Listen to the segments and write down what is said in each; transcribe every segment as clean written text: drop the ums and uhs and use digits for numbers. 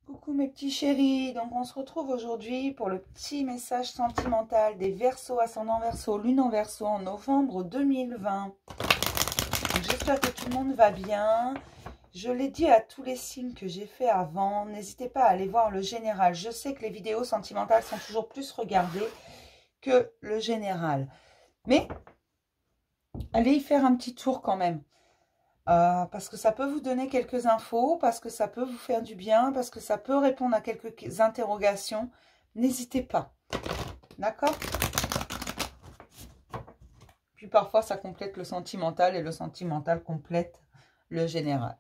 Coucou mes petits chéris, donc on se retrouve aujourd'hui pour le petit message sentimental des Verseaux, ascendant Verseau, lune en Verseau en novembre 2020. J'espère que tout le monde va bien. Je l'ai dit à tous les signes que j'ai fait avant, n'hésitez pas à aller voir le général. Je sais que les vidéos sentimentales sont toujours plus regardées que le général. Mais allez y faire un petit tour quand même. Parce que ça peut vous donner quelques infos, parce que ça peut vous faire du bien, parce que ça peut répondre à quelques interrogations. N'hésitez pas. D'accord? Puis parfois, ça complète le sentimental et le sentimental complète le général.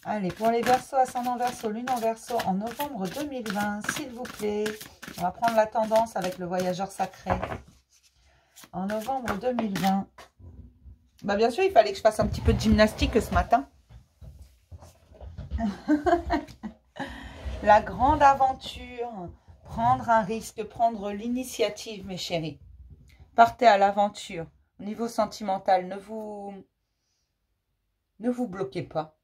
Allez, pour les Verseaux, ascendant Verseau, lune en Verseau en novembre 2020, s'il vous plaît. On va prendre la tendance avec le voyageur sacré. En novembre 2020. Bah bien sûr, il fallait que je fasse un petit peu de gymnastique ce matin. La grande aventure, prendre un risque, prendre l'initiative, mes chéris. Partez à l'aventure. Au niveau sentimental, ne vous bloquez pas.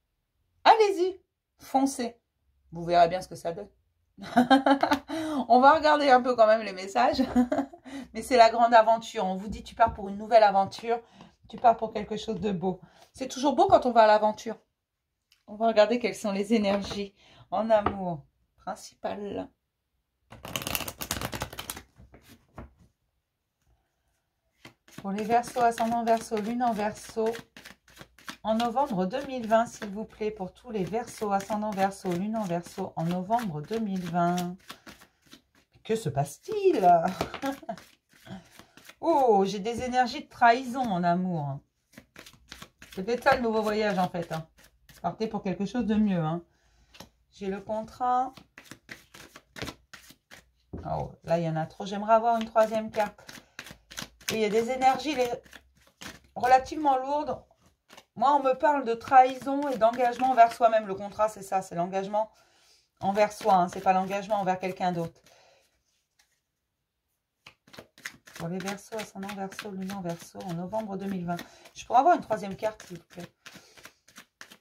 Allez-y, foncez. Vous verrez bien ce que ça donne. On va regarder un peu quand même les messages. Mais c'est la grande aventure. On vous dit, tu pars pour une nouvelle aventure. Tu pars pour quelque chose de beau. C'est toujours beau quand on va à l'aventure. On va regarder quelles sont les énergies en amour principal. Pour les Verseaux, ascendant Verseau, lune en Verseau, en novembre 2020, s'il vous plaît, pour tous les Verseaux, ascendant Verseau, lune en Verseau, en novembre 2020. Que se passe-t-il? Oh, j'ai des énergies de trahison en amour. C'est peut-être ça le nouveau voyage en fait. Partez pour quelque chose de mieux. J'ai le contrat. Oh, là, il y en a trop. J'aimerais avoir une troisième carte. Et il y a des énergies relativement lourdes. Moi, on me parle de trahison et d'engagement envers soi-même. Le contrat, c'est ça. C'est l'engagement envers soi. C'est pas l'engagement envers quelqu'un d'autre. Pour les Verseaux, ascendant Verseau, lune en Verseau, en novembre 2020. Je pourrais avoir une troisième carte, s'il vous plaît.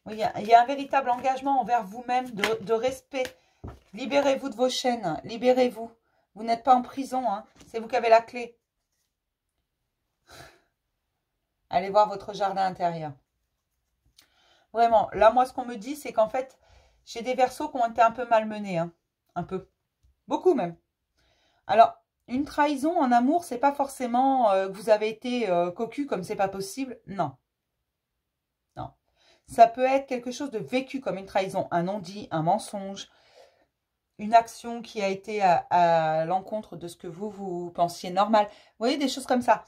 Oui, il y a un véritable engagement envers vous-même, de respect. Libérez-vous de vos chaînes. Libérez-vous. Vous n'êtes pas en prison. C'est vous qui avez la clé. Allez voir votre jardin intérieur. Vraiment, là, moi, ce qu'on me dit, c'est qu'en fait, j'ai des Verseaux qui ont été un peu malmenés. Un peu. Beaucoup même. Alors, une trahison en amour, c'est pas forcément que vous avez été cocu comme c'est pas possible. Non. Non. Ça peut être quelque chose de vécu comme une trahison. Un non-dit, un mensonge. Une action qui a été à l'encontre de ce que vous pensiez normal. Vous voyez, des choses comme ça.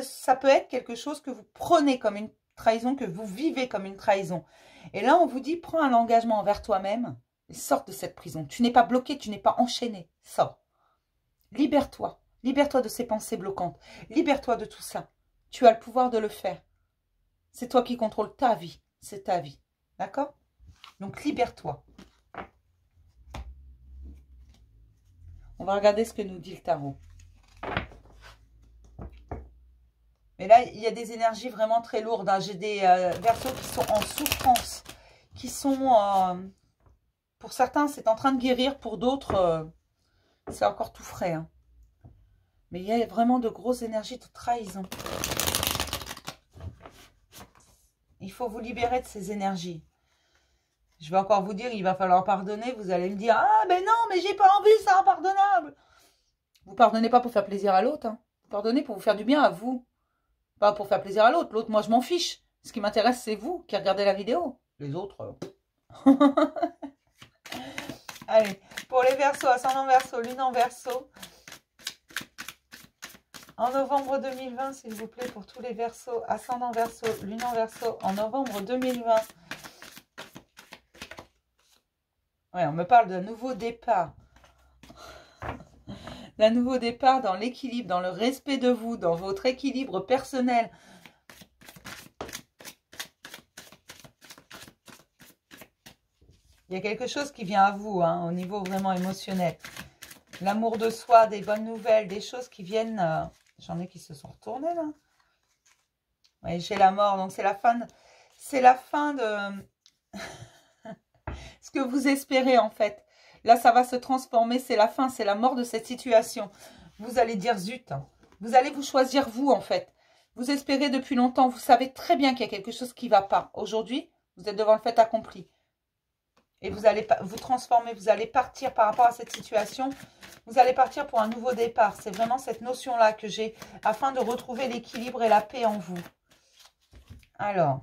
Ça peut être quelque chose que vous prenez comme une trahison, que vous vivez comme une trahison. Et là, on vous dit, prends un engagement envers toi-même et sors de cette prison. Tu n'es pas bloqué, tu n'es pas enchaîné. Sors. Libère-toi. Libère-toi de ces pensées bloquantes. Libère-toi de tout ça. Tu as le pouvoir de le faire. C'est toi qui contrôles ta vie. C'est ta vie. D'accord? Donc, libère-toi. On va regarder ce que nous dit le tarot. Mais là, il y a des énergies vraiment très lourdes. J'ai des Verseaux qui sont en souffrance. Qui sont... pour certains, c'est en train de guérir. Pour d'autres, c'est encore tout frais. Mais il y a vraiment de grosses énergies de trahison. Il faut vous libérer de ces énergies. Je vais encore vous dire, il va falloir pardonner. Vous allez me dire, ah, mais non, mais j'ai pas envie, c'est impardonnable. Vous pardonnez pas pour faire plaisir à l'autre. Vous pardonnez pour vous faire du bien à vous. Pas pour faire plaisir à l'autre. L'autre, moi, je m'en fiche. Ce qui m'intéresse, c'est vous qui regardez la vidéo. Les autres... Allez, pour les Verseaux, ascendant Verseau, lune en Verseau. En novembre 2020, s'il vous plaît, pour tous les Verseaux, ascendant Verseau, lune en Verseau, en novembre 2020. Ouais, on me parle d'un nouveau départ. D'un nouveau départ dans l'équilibre, dans le respect de vous, dans votre équilibre personnel. Il y a quelque chose qui vient à vous, au niveau vraiment émotionnel. L'amour de soi, des bonnes nouvelles, des choses qui viennent... J'en ai qui se sont retournés, là. Oui, j'ai la mort, donc c'est la fin de... C'est la fin de... ce que vous espérez, en fait. Là, ça va se transformer. C'est la fin, c'est la mort de cette situation. Vous allez dire zut. Vous allez vous choisir vous, en fait. Vous espérez depuis longtemps. Vous savez très bien qu'il y a quelque chose qui ne va pas. Aujourd'hui, vous êtes devant le fait accompli. Et vous allez vous transformer. Vous allez partir par rapport à cette situation. Vous allez partir pour un nouveau départ. C'est vraiment cette notion-là que j'ai afin de retrouver l'équilibre et la paix en vous. Alors,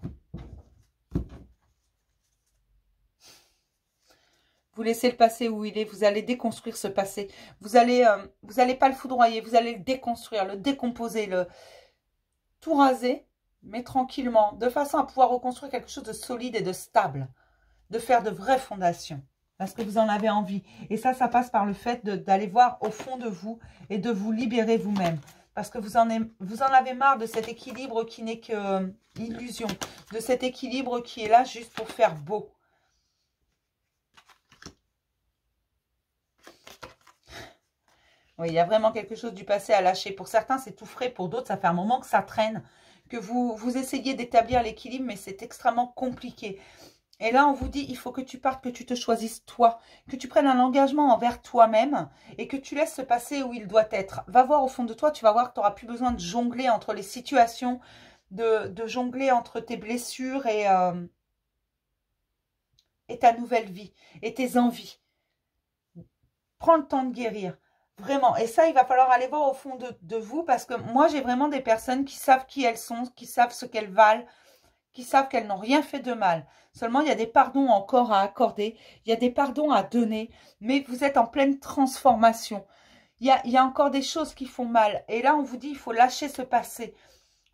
vous laissez le passé où il est. Vous allez déconstruire ce passé. Vous allez pas le foudroyer. Vous allez le déconstruire, le décomposer, tout raser, mais tranquillement, de façon à pouvoir reconstruire quelque chose de solide et de stable. De faire de vraies fondations. Parce que vous en avez envie. Et ça passe par le fait d'aller voir au fond de vous et de vous libérer vous-même. Parce que vous en avez marre de cet équilibre qui n'est que illusion. De cet équilibre qui est là juste pour faire beau. Oui, il y a vraiment quelque chose du passé à lâcher. Pour certains, c'est tout frais. Pour d'autres, ça fait un moment que ça traîne. Que vous essayez d'établir l'équilibre, mais c'est extrêmement compliqué. Et là, on vous dit, il faut que tu partes, que tu te choisisses toi, que tu prennes un engagement envers toi-même et que tu laisses se passer où il doit être. Va voir au fond de toi, tu vas voir que tu n'auras plus besoin de jongler entre les situations, de jongler entre tes blessures et ta nouvelle vie et tes envies. Prends le temps de guérir, vraiment. Et ça, il va falloir aller voir au fond de vous parce que moi, j'ai vraiment des personnes qui savent qui elles sont, qui savent ce qu'elles valent, qui savent qu'elles n'ont rien fait de mal. Seulement, il y a des pardons encore à accorder, il y a des pardons à donner, mais vous êtes en pleine transformation. Il y a encore des choses qui font mal. Et là, on vous dit, il faut lâcher ce passé.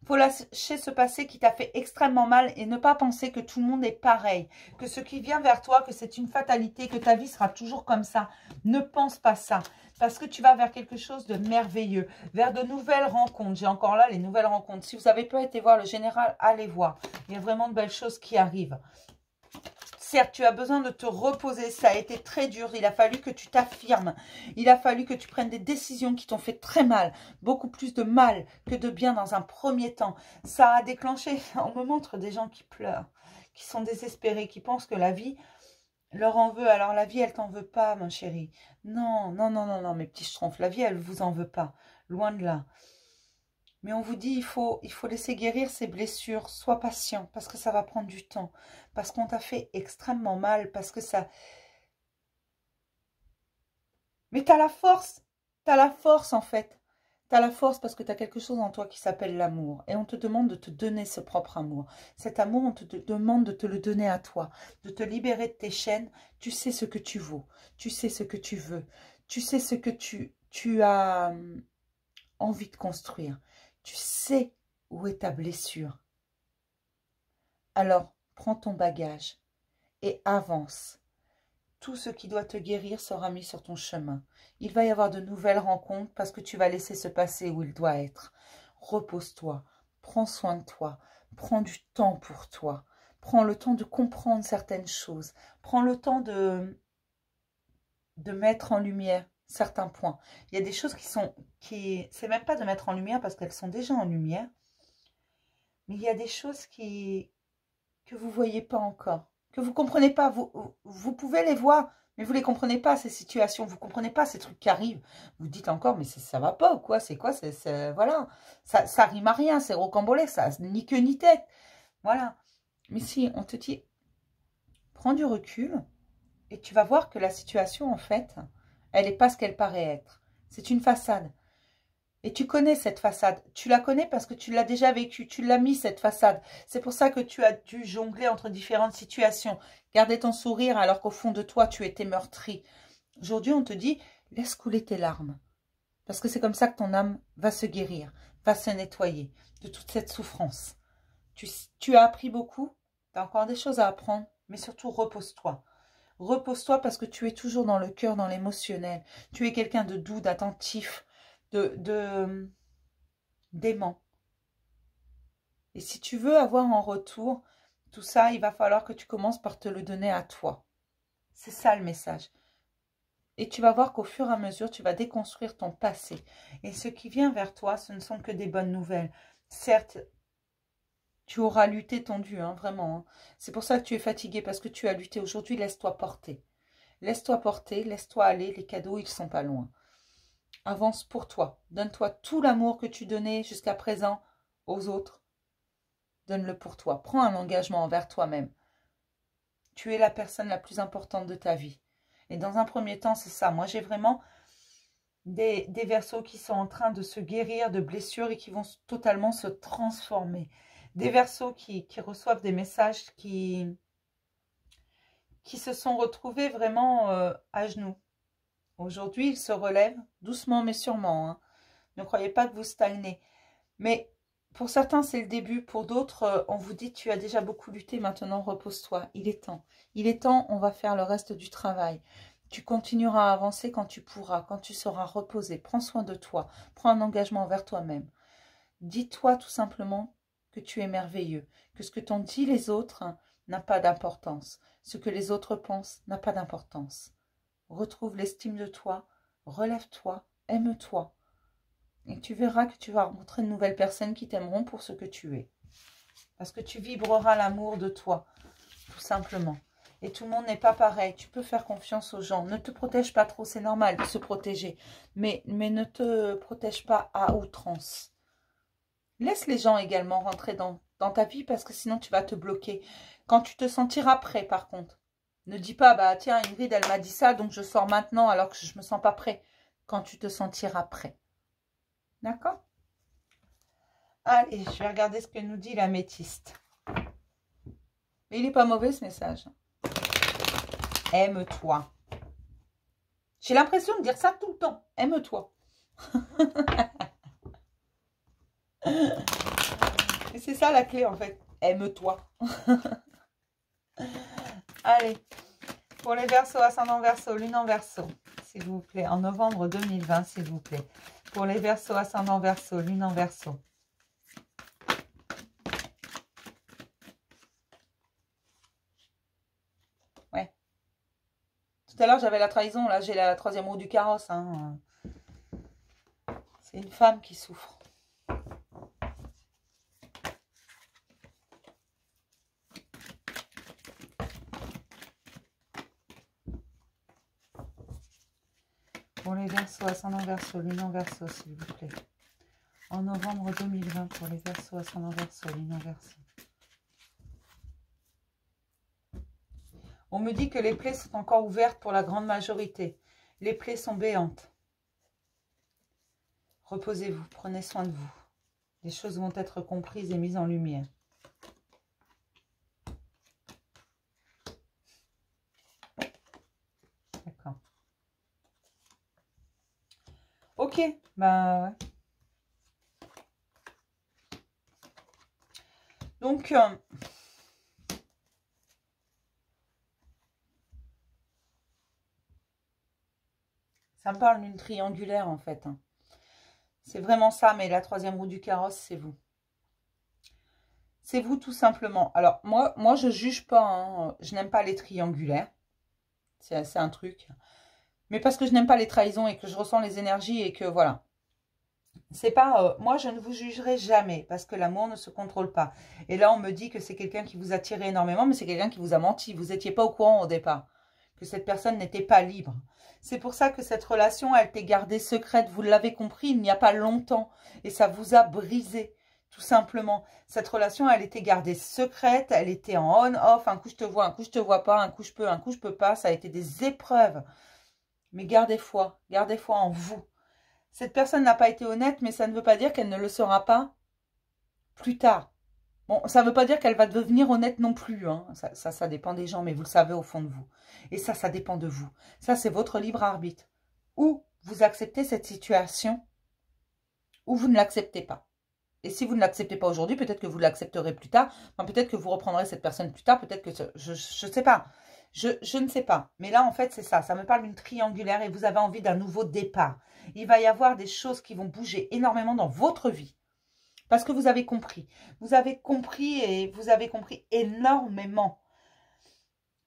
Il faut lâcher ce passé qui t'a fait extrêmement mal et ne pas penser que tout le monde est pareil. Que ce qui vient vers toi, que c'est une fatalité, que ta vie sera toujours comme ça. Ne pense pas ça. Parce que tu vas vers quelque chose de merveilleux, vers de nouvelles rencontres. J'ai encore là les nouvelles rencontres. Si vous n'avez pas été voir le général, allez voir. Il y a vraiment de belles choses qui arrivent. Certes, tu as besoin de te reposer. Ça a été très dur. Il a fallu que tu t'affirmes. Il a fallu que tu prennes des décisions qui t'ont fait très mal. Beaucoup plus de mal que de bien dans un premier temps. Ça a déclenché. On me montre des gens qui pleurent, qui sont désespérés, qui pensent que la vie leur en veut. Alors la vie, elle t'en veut pas, ma chérie. Non, non, non, non, non, mes petits schtroumpfs. La vie, elle vous en veut pas. Loin de là. Mais on vous dit, il faut laisser guérir ces blessures. Sois patient, parce que ça va prendre du temps. Parce qu'on t'a fait extrêmement mal, parce que ça... Mais t'as la force. T'as la force, en fait. T'as la force parce que t'as quelque chose en toi qui s'appelle l'amour. Et on te demande de te donner ce propre amour. Cet amour, on te demande de te le donner à toi. De te libérer de tes chaînes. Tu sais ce que tu vaux. Tu sais ce que tu veux. Tu sais ce que tu as envie de construire. Tu sais où est ta blessure. Alors, prends ton bagage et avance. Tout ce qui doit te guérir sera mis sur ton chemin. Il va y avoir de nouvelles rencontres parce que tu vas laisser se passer où il doit être. Repose-toi, prends soin de toi, prends du temps pour toi. Prends le temps de comprendre certaines choses. Prends le temps de mettre en lumière certains points. Il y a des choses c'est même pas de mettre en lumière parce qu'elles sont déjà en lumière. Mais il y a des choses que vous ne voyez pas encore, que vous ne comprenez pas. Vous pouvez les voir, mais vous ne les comprenez pas, ces situations. Vous ne comprenez pas ces trucs qui arrivent. Vous dites encore, mais ça va pas ou quoi? C'est quoi? Voilà, ça rime à rien, c'est rocambolesque, ça ni queue ni tête. Voilà. Mais si, on te dit, prends du recul et tu vas voir que la situation, en fait, elle n'est pas ce qu'elle paraît être. C'est une façade. Et tu connais cette façade. Tu la connais parce que tu l'as déjà vécue. Tu l'as mis, cette façade. C'est pour ça que tu as dû jongler entre différentes situations. Garder ton sourire alors qu'au fond de toi, tu étais meurtri. Aujourd'hui, on te dit, laisse couler tes larmes. Parce que c'est comme ça que ton âme va se guérir, va se nettoyer de toute cette souffrance. Tu as appris beaucoup. Tu as encore des choses à apprendre. Mais surtout, repose-toi. Repose-toi parce que tu es toujours dans le cœur, dans l'émotionnel. Tu es quelqu'un de doux, d'attentif, d'aimant. Et si tu veux avoir en retour tout ça, il va falloir que tu commences par te le donner à toi. C'est ça le message. Et tu vas voir qu'au fur et à mesure, tu vas déconstruire ton passé. Et ce qui vient vers toi, ce ne sont que des bonnes nouvelles. Certes, tu auras lutté ton dû, hein, vraiment. Hein. C'est pour ça que tu es fatigué, parce que tu as lutté. Aujourd'hui, laisse-toi porter. Laisse-toi porter, laisse-toi aller. Les cadeaux, ils sont pas loin. Avance pour toi. Donne-toi tout l'amour que tu donnais jusqu'à présent aux autres. Donne-le pour toi. Prends un engagement envers toi-même. Tu es la personne la plus importante de ta vie. Et dans un premier temps, c'est ça. Moi, j'ai vraiment des Verseaux qui sont en train de se guérir de blessures et qui vont totalement se transformer. Des Verseaux qui reçoivent des messages qui se sont retrouvés vraiment à genoux. Aujourd'hui, ils se relèvent doucement mais sûrement. Hein. Ne croyez pas que vous stagnez. Mais pour certains, c'est le début. Pour d'autres, on vous dit, tu as déjà beaucoup lutté, maintenant repose-toi. Il est temps. Il est temps, on va faire le reste du travail. Tu continueras à avancer quand tu pourras, quand tu seras reposé. Prends soin de toi. Prends un engagement envers toi-même. Dis-toi tout simplement que tu es merveilleux. Que ce que t'ont dit les autres n'a pas d'importance. Ce que les autres pensent n'a pas d'importance. Retrouve l'estime de toi. Relève-toi. Aime-toi. Et tu verras que tu vas rencontrer de nouvelles personnes qui t'aimeront pour ce que tu es. Parce que tu vibreras l'amour de toi, tout simplement. Et tout le monde n'est pas pareil. Tu peux faire confiance aux gens. Ne te protège pas trop, c'est normal de se protéger. Mais ne te protège pas à outrance. Laisse les gens également rentrer dans ta vie parce que sinon tu vas te bloquer. Quand tu te sentiras prêt, par contre. Ne dis pas, bah tiens, Ingrid, elle m'a dit ça, donc je sors maintenant alors que je ne me sens pas prêt. Quand tu te sentiras prêt. D'accord? Allez, je vais regarder ce que nous dit l'améthyste. Mais il n'est pas mauvais ce message. Aime-toi. J'ai l'impression de dire ça tout le temps. Aime-toi. Et c'est ça la clé en fait. Aime-toi. Allez. Pour les Verseaux, ascendant Verseau, lune en Verseau. S'il vous plaît. En novembre 2020, s'il vous plaît. Pour les Verseaux, ascendant Verseau, lune en Verseau. Ouais. Tout à l'heure, j'avais la trahison. Là, j'ai la troisième roue du carrosse. Hein. C'est une femme qui souffre. Pour les Verseaux, ascendant Verseau, lune en Verseau, s'il vous plaît. En novembre 2020, pour les Verseaux, ascendant Verseau, lune en Verseau. On me dit que les plaies sont encore ouvertes pour la grande majorité. Les plaies sont béantes. Reposez-vous, prenez soin de vous. Les choses vont être comprises et mises en lumière. D'accord. Ok, bah ouais. Donc, ça me parle d'une triangulaire en fait. Hein. C'est vraiment ça, mais la troisième roue du carrosse, c'est vous. C'est vous tout simplement. Alors, moi je juge pas. Hein. Je n'aime pas les triangulaires. C'est un truc. Mais parce que je n'aime pas les trahisons et que je ressens les énergies et que voilà. C'est pas... moi, je ne vous jugerai jamais parce que l'amour ne se contrôle pas. Et là, on me dit que c'est quelqu'un qui vous a tiré énormément, mais c'est quelqu'un qui vous a menti. Vous n'étiez pas au courant au départ que cette personne n'était pas libre. C'est pour ça que cette relation a été gardée secrète. Vous l'avez compris, il n'y a pas longtemps. Et ça vous a brisé, tout simplement. Cette relation, elle était gardée secrète. Elle était en on-off. Un coup, je te vois, un coup, je te vois pas. Un coup, je peux pas. Ça a été des épreuves. Mais gardez foi en vous. Cette personne n'a pas été honnête, mais ça ne veut pas dire qu'elle ne le sera pas plus tard. Bon, ça ne veut pas dire qu'elle va devenir honnête non plus. Hein. Ça dépend des gens, mais vous le savez au fond de vous. Et ça dépend de vous. Ça, c'est votre libre arbitre. Ou vous acceptez cette situation, ou vous ne l'acceptez pas. Et si vous ne l'acceptez pas aujourd'hui, peut-être que vous l'accepterez plus tard. Enfin, peut-être que vous reprendrez cette personne plus tard. Peut-être que... Je ne sais pas. Je ne sais pas. Mais là, en fait, c'est ça. Ça me parle d'une triangulaire et vous avez envie d'un nouveau départ. Il va y avoir des choses qui vont bouger énormément dans votre vie. Parce que vous avez compris. Vous avez compris et vous avez compris énormément.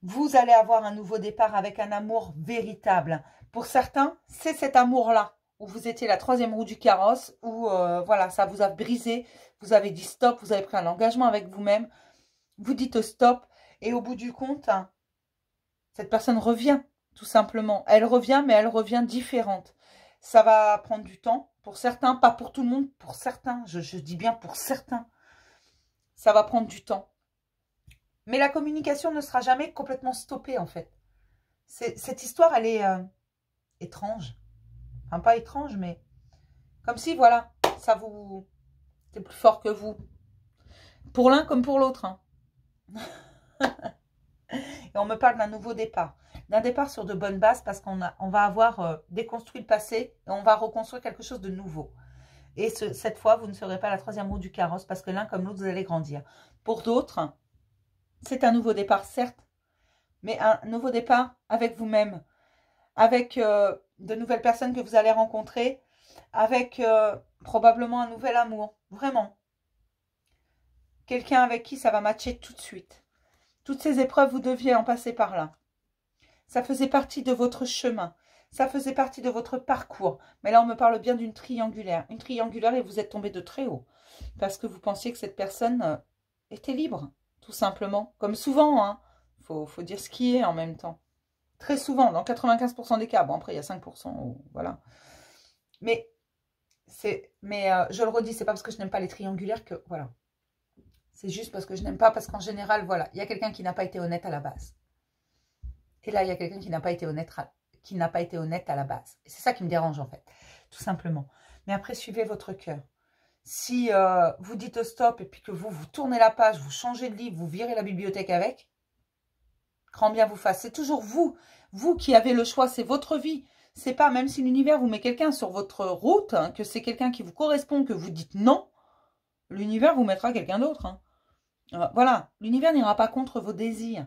Vous allez avoir un nouveau départ avec un amour véritable. Pour certains, c'est cet amour-là. Où vous étiez la troisième roue du carrosse. Où, voilà, ça vous a brisé. Vous avez dit stop. Vous avez pris un engagement avec vous-même. Vous dites stop. Et au bout du compte, cette personne revient Tout simplement. Elle revient, mais elle revient différente. Ça va prendre du temps. Pour certains, pas pour tout le monde. Pour certains, je dis bien pour certains. Ça va prendre du temps. Mais la communication ne sera jamais complètement stoppée, en fait. Cette histoire, elle est étrange. Enfin, pas étrange, mais comme si, voilà, ça vous... C'est plus fort que vous. Pour l'un comme pour l'autre. Hein. Et on me parle d'un nouveau départ. D'un départ sur de bonnes bases parce qu'on va avoir déconstruit le passé et on va reconstruire quelque chose de nouveau. Et cette fois, vous ne serez pas la troisième roue du carrosse parce que l'un comme l'autre, vous allez grandir. Pour d'autres, c'est un nouveau départ, certes, mais un nouveau départ avec vous-même, avec de nouvelles personnes que vous allez rencontrer, avec probablement un nouvel amour, vraiment. Quelqu'un avec qui ça va matcher tout de suite. Toutes ces épreuves, vous deviez en passer par là. Ça faisait partie de votre chemin. Ça faisait partie de votre parcours. Mais là, on me parle bien d'une triangulaire. Une triangulaire et vous êtes tombé de très haut. Parce que vous pensiez que cette personne était libre, tout simplement. Comme souvent, hein. Faut dire ce qui est en même temps. Très souvent, dans 95% des cas. Bon, après, il y a 5%. Voilà. Mais je le redis, c'est pas parce que je n'aime pas les triangulaires que... Voilà. C'est juste parce que je n'aime pas, parce qu'en général, voilà, il y a quelqu'un qui n'a pas été honnête à la base. Et là, il y a quelqu'un qui n'a pas été honnête à la base. Et c'est ça qui me dérange, en fait, tout simplement. Mais après, suivez votre cœur. Si vous dites stop et puis que vous tournez la page, vous changez de livre, vous virez la bibliothèque avec, grand bien vous fasse. C'est toujours vous qui avez le choix, c'est votre vie. C'est pas, même si l'univers vous met quelqu'un sur votre route, hein, que c'est quelqu'un qui vous correspond, que vous dites non, l'univers vous mettra quelqu'un d'autre. Hein. Voilà, l'univers n'ira pas contre vos désirs.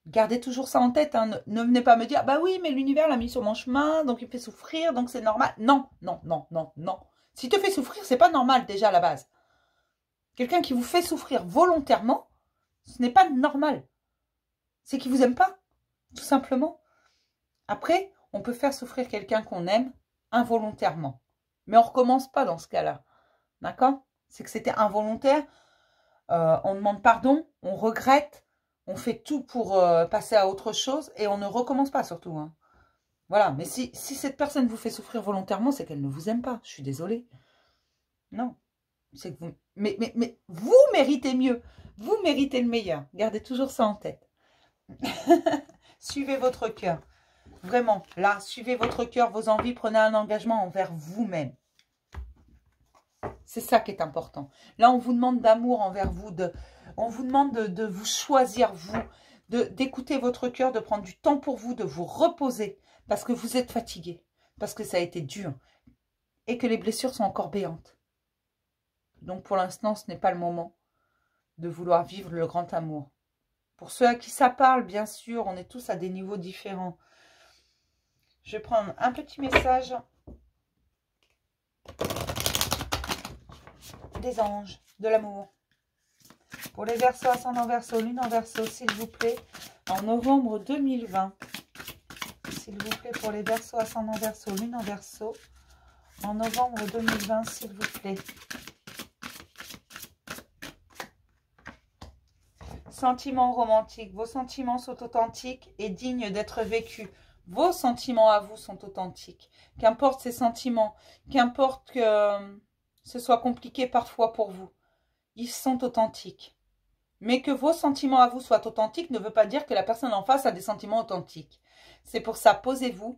Gardez toujours ça en tête. Hein. Ne venez pas me dire, bah oui, mais l'univers l'a mis sur mon chemin, donc il me fait souffrir, donc c'est normal. Non, non, non, non, non. S'il te fait souffrir, c'est pas normal déjà à la base. Quelqu'un qui vous fait souffrir volontairement, ce n'est pas normal. C'est qu'il vous aime pas, tout simplement. Après, on peut faire souffrir quelqu'un qu'on aime involontairement. Mais on ne recommence pas dans ce cas-là. D'accord? C'est que c'était involontaire. On demande pardon, on regrette, on fait tout pour passer à autre chose et on ne recommence pas surtout. Hein. Voilà, mais si cette personne vous fait souffrir volontairement, c'est qu'elle ne vous aime pas. Je suis désolée. Non. C'est que vous... Mais vous méritez mieux. Vous méritez le meilleur. Gardez toujours ça en tête. Suivez votre cœur. Vraiment, là, suivez votre cœur, vos envies, prenez un engagement envers vous-même. C'est ça qui est important. Là, on vous demande d'amour envers vous, on vous demande de vous choisir, vous, d'écouter votre cœur, de prendre du temps pour vous, de vous reposer, parce que vous êtes fatigué, parce que ça a été dur, et que les blessures sont encore béantes. Donc, pour l'instant, ce n'est pas le moment de vouloir vivre le grand amour. Pour ceux à qui ça parle, bien sûr, on est tous à des niveaux différents. Je vais prendre un petit message des anges, de l'amour. Pour les Verseaux, ascendant Verseau, lune en Verseau, s'il vous plaît, en novembre 2020. S'il vous plaît, pour les Verseaux, ascendant Verseau, lune en Verseau, en novembre 2020, s'il vous plaît. Sentiments romantiques. Vos sentiments sont authentiques et dignes d'être vécus. Vos sentiments à vous sont authentiques. Qu'importe ces sentiments, qu'importe que ce soit compliqué parfois pour vous, ils sont authentiques. Mais que vos sentiments à vous soient authentiques ne veut pas dire que la personne en face a des sentiments authentiques. C'est pour ça, posez-vous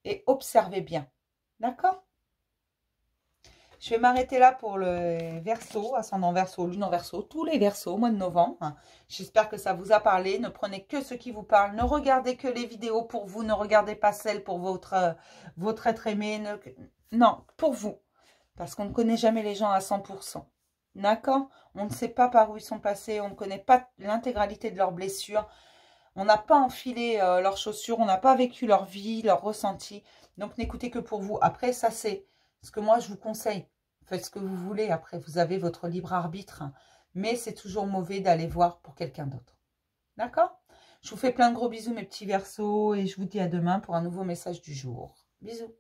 et observez bien. D'accord ? Je vais m'arrêter là pour le Verseau, ascendant Verseau, lune en Verseau, tous les Verseaux au mois de novembre. J'espère que ça vous a parlé. Ne prenez que ce qui vous parle. Ne regardez que les vidéos pour vous. Ne regardez pas celles pour votre être aimé. Non, pour vous. Parce qu'on ne connaît jamais les gens à 100%. D'accord? On ne sait pas par où ils sont passés. On ne connaît pas l'intégralité de leurs blessures. On n'a pas enfilé leurs chaussures. On n'a pas vécu leur vie, leur ressenti. Donc, n'écoutez que pour vous. Après, ça, c'est ce que moi, je vous conseille. Faites ce que vous voulez. Après, vous avez votre libre arbitre. Mais c'est toujours mauvais d'aller voir pour quelqu'un d'autre. D'accord? Je vous fais plein de gros bisous, mes petits Verseaux. Et je vous dis à demain pour un nouveau message du jour. Bisous.